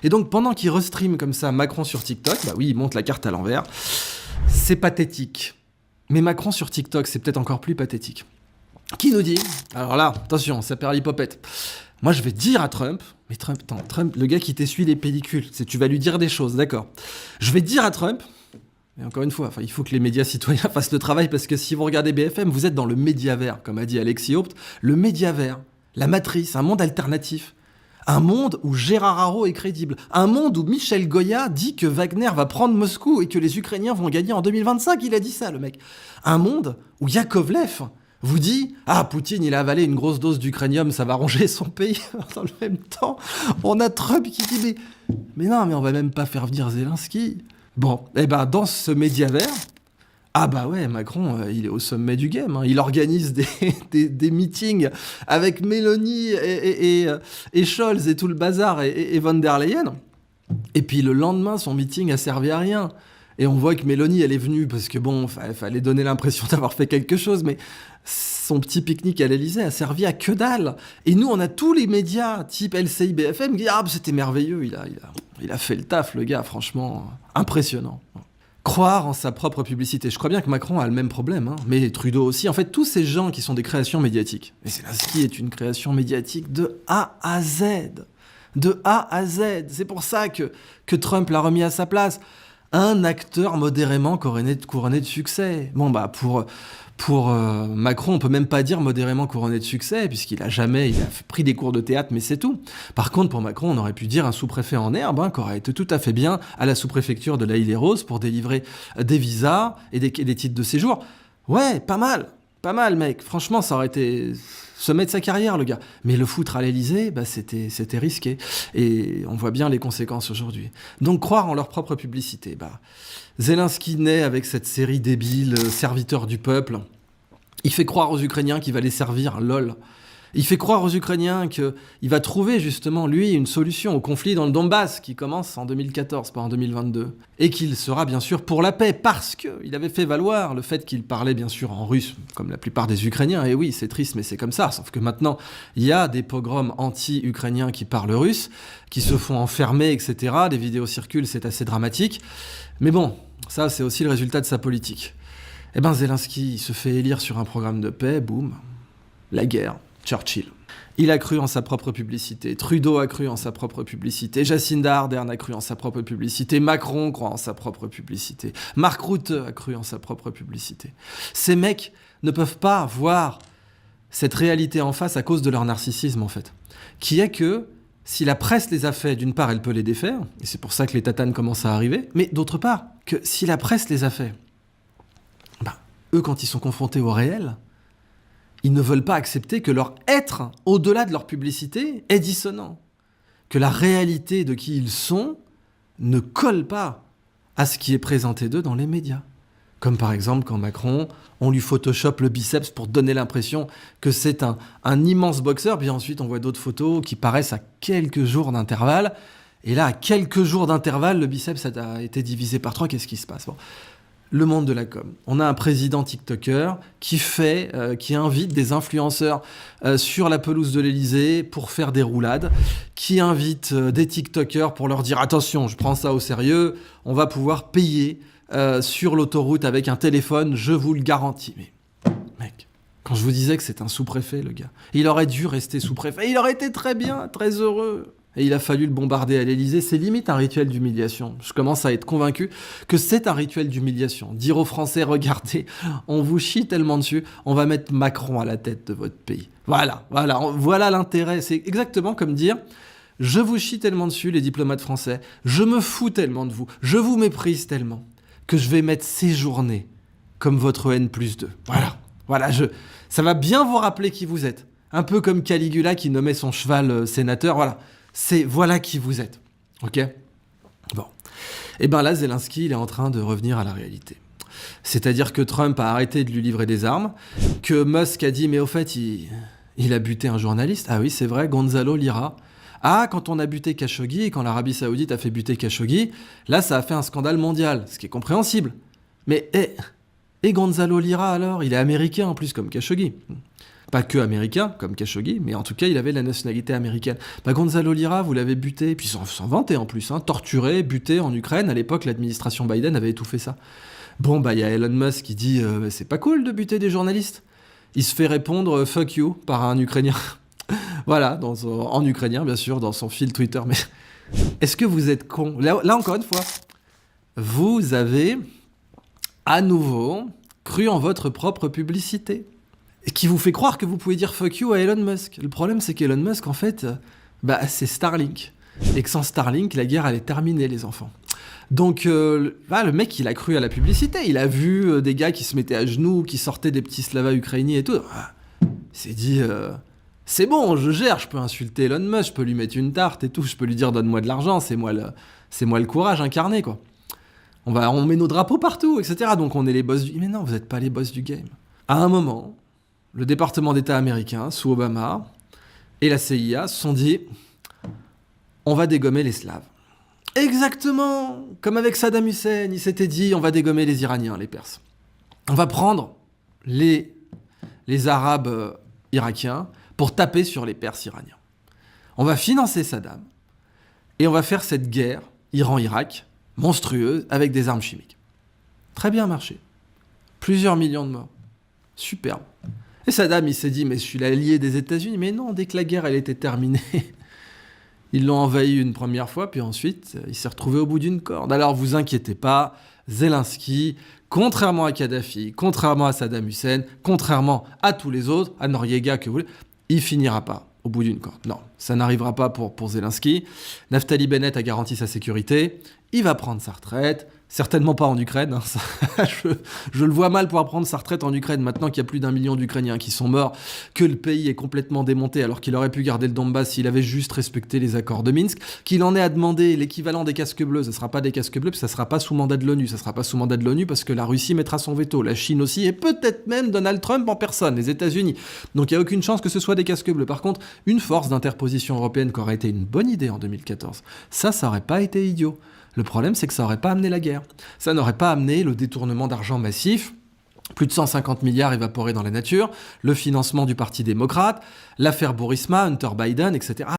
Et donc, pendant qu'il restream comme ça Macron sur TikTok, bah oui, il monte la carte à l'envers, c'est pathétique. Mais Macron sur TikTok, c'est peut-être encore plus pathétique. Qui nous dit, alors là, attention, ça perd l'hypopète. Moi, je vais dire à Trump, mais Trump, le gars qui t'essuie les pellicules, tu vas lui dire des choses, d'accord. Je vais dire à Trump, et encore une fois, il faut que les médias citoyens fassent le travail, parce que si vous regardez BFM, vous êtes dans le médiavers, comme a dit Alexis Haupt, le médiavers, la matrice, un monde alternatif. Un monde où Gérard Haro est crédible. Un monde où Michel Goya dit que Wagner va prendre Moscou et que les Ukrainiens vont gagner en 2025. Il a dit ça, le mec. Un monde où Yakovlev vous dit « Ah, Poutine, il a avalé une grosse dose d'ukranium, ça va ronger son pays. » Dans le même temps, on a Trump qui dit « Mais non, mais on va même pas faire venir Zelensky. » Bon, eh ben, dans ce médiavers, ah bah ouais, Macron, il est au sommet du game. Hein. Il organise des meetings avec Mélanie et Scholz et tout le bazar et von der Leyen. Et puis le lendemain, son meeting a servi à rien. Et on voit que Mélanie, elle est venue parce que bon, fallait donner l'impression d'avoir fait quelque chose, mais son petit pique-nique à l'Elysée a servi à que dalle. Et nous, on a tous les médias, type LCI, BFM, qui disent « Ah, c'était merveilleux, il a fait le taf, le gars, franchement, impressionnant. » Croire en sa propre publicité. Je crois bien que Macron a le même problème, hein, mais Trudeau aussi. En fait, tous ces gens qui sont des créations médiatiques. Et Zelensky est une création médiatique de A à Z. De A à Z. C'est pour ça que Trump l'a remis à sa place. Un acteur modérément couronné de succès. Bon, bah, pour Macron, on peut même pas dire modérément couronné de succès, puisqu'il a pris des cours de théâtre, mais c'est tout. Par contre, pour Macron, on aurait pu dire un sous-préfet en herbe, hein, qui aurait été tout à fait bien à la sous-préfecture de La Île-et-Rose pour délivrer des visas et des titres de séjour. Ouais, pas mal, mec. Franchement, ça aurait été sommet de sa carrière, le gars. Mais le foutre à l'Élysée, bah, c'était risqué. Et on voit bien les conséquences aujourd'hui. Donc, croire en leur propre publicité, bah... Zelensky naît avec cette série débile, serviteur du peuple. Il fait croire aux Ukrainiens qu'il va les servir, lol. Il fait croire aux Ukrainiens qu'il va trouver justement, lui, une solution au conflit dans le Donbass, qui commence en 2014, pas en 2022. Et qu'il sera bien sûr pour la paix, parce qu'il avait fait valoir le fait qu'il parlait bien sûr en russe, comme la plupart des Ukrainiens. Et oui, c'est triste, mais c'est comme ça. Sauf que maintenant, il y a des pogroms anti-ukrainiens qui parlent russe, qui se font enfermer, etc. Des vidéos circulent, c'est assez dramatique. Mais bon, ça, c'est aussi le résultat de sa politique. Eh ben, Zelensky, il se fait élire sur un programme de paix, boum, la guerre, Churchill. Il a cru en sa propre publicité, Trudeau a cru en sa propre publicité, Jacinda Ardern a cru en sa propre publicité, Macron croit en sa propre publicité, Mark Rutte a cru en sa propre publicité. Ces mecs ne peuvent pas voir cette réalité en face à cause de leur narcissisme, en fait, qui est que si la presse les a fait, d'une part, elle peut les défaire, et c'est pour ça que les tatanes commencent à arriver, mais d'autre part, que si la presse les a fait, bah, eux, quand ils sont confrontés au réel, ils ne veulent pas accepter que leur être, au-delà de leur publicité, est dissonant. Que la réalité de qui ils sont ne colle pas à ce qui est présenté d'eux dans les médias. Comme par exemple quand Macron, on lui photoshop le biceps pour donner l'impression que c'est un immense boxeur, puis ensuite on voit d'autres photos qui paraissent à quelques jours d'intervalle, et là, à quelques jours d'intervalle, le biceps a été divisé par 3, qu'est-ce qui se passe ? Bon. Le monde de la com. On a un président TikToker qui invite des influenceurs sur la pelouse de l'Elysée pour faire des roulades, qui invite des TikTokers pour leur dire « Attention, je prends ça au sérieux, on va pouvoir payer sur l'autoroute avec un téléphone, je vous le garantis. » Mais mec, quand je vous disais que c'est un sous-préfet, le gars, il aurait dû rester sous-préfet, il aurait été très bien, très heureux. Et il a fallu le bombarder à l'Elysée. C'est limite un rituel d'humiliation. Je commence à être convaincu que c'est un rituel d'humiliation. Dire aux Français, regardez, on vous chie tellement dessus, on va mettre Macron à la tête de votre pays. Voilà l'intérêt. C'est exactement comme dire, je vous chie tellement dessus, les diplomates français, je me fous tellement de vous, je vous méprise tellement, que je vais mettre ces journées comme votre N+2. Voilà, ça va bien vous rappeler qui vous êtes. Un peu comme Caligula qui nommait son cheval sénateur, voilà qui vous êtes, ok ? Bon. Et ben là, Zelensky, il est en train de revenir à la réalité. C'est-à-dire que Trump a arrêté de lui livrer des armes, que Musk a dit, mais au fait, il a buté un journaliste. Ah oui, c'est vrai, Gonzalo Lira. Ah, quand on a buté Khashoggi, quand l'Arabie Saoudite a fait buter Khashoggi, là, ça a fait un scandale mondial, ce qui est compréhensible. Mais, et Gonzalo Lira alors ? Il est américain en plus, comme Khashoggi. Pas que américain, comme Khashoggi, mais en tout cas, il avait la nationalité américaine. Gonzalo Lira, vous l'avez buté, puis s'en vantait en plus, torturé, buté en Ukraine. À l'époque, l'administration Biden avait tout fait ça. Bon, il y a Elon Musk qui dit c'est pas cool de buter des journalistes. Il se fait répondre fuck you par un Ukrainien. Voilà, en ukrainien, bien sûr, dans son fil Twitter. Mais est-ce que vous êtes con là, encore une fois, vous avez à nouveau cru en votre propre publicité. Et qui vous fait croire que vous pouvez dire fuck you à Elon Musk. Le problème, c'est qu'Elon Musk, en fait, c'est Starlink. Et que sans Starlink, la guerre, elle est terminée, les enfants. Donc, le mec, il a cru à la publicité. Il a vu des gars qui se mettaient à genoux, qui sortaient des petits slavas ukrainiens et tout. Il s'est dit, c'est bon, je gère, je peux insulter Elon Musk, je peux lui mettre une tarte et tout, je peux lui dire donne-moi de l'argent, c'est moi le courage incarné, quoi. On met nos drapeaux partout, etc. Donc, on est les boss du... Mais non, vous n'êtes pas les boss du game. À un moment... Le département d'État américain, sous Obama, et la CIA se sont dit « On va dégommer les Slaves ». Exactement comme avec Saddam Hussein, il s'était dit « On va dégommer les Iraniens, les Perses ». On va prendre les Arabes irakiens pour taper sur les Perses iraniens. On va financer Saddam, et on va faire cette guerre Iran-Irak monstrueuse avec des armes chimiques. Très bien marché. Plusieurs millions de morts. Superbe. Et Saddam, il s'est dit, mais je suis l'allié des États-Unis. Mais non, dès que la guerre, elle était terminée, ils l'ont envahi une première fois, puis ensuite, il s'est retrouvé au bout d'une corde. Alors, vous inquiétez pas, Zelensky, contrairement à Kadhafi, contrairement à Saddam Hussein, contrairement à tous les autres, à Noriega que vous voulez, il finira pas au bout d'une corde. Non, ça n'arrivera pas pour Zelensky. Naftali Bennett a garanti sa sécurité. Il va prendre sa retraite. Certainement pas en Ukraine. Je le vois mal pouvoir prendre sa retraite en Ukraine maintenant qu'il y a plus d'1 million d'Ukrainiens qui sont morts, que le pays est complètement démonté alors qu'il aurait pu garder le Donbass s'il avait juste respecté les accords de Minsk, qu'il en est à demander l'équivalent des casques bleus. Ce ne sera pas des casques bleus, puis ça ne sera pas sous mandat de l'ONU. Ça ne sera pas sous mandat de l'ONU parce que la Russie mettra son veto, la Chine aussi, et peut-être même Donald Trump en personne, les États-Unis. Donc il n'y a aucune chance que ce soit des casques bleus. Par contre, une force d'interposition européenne qui aurait été une bonne idée en 2014, ça n'aurait pas été idiot. Le problème, c'est que ça n'aurait pas amené la guerre. Ça n'aurait pas amené le détournement d'argent massif, plus de 150 milliards évaporés dans la nature, le financement du Parti démocrate, l'affaire Burisma, Hunter Biden, etc.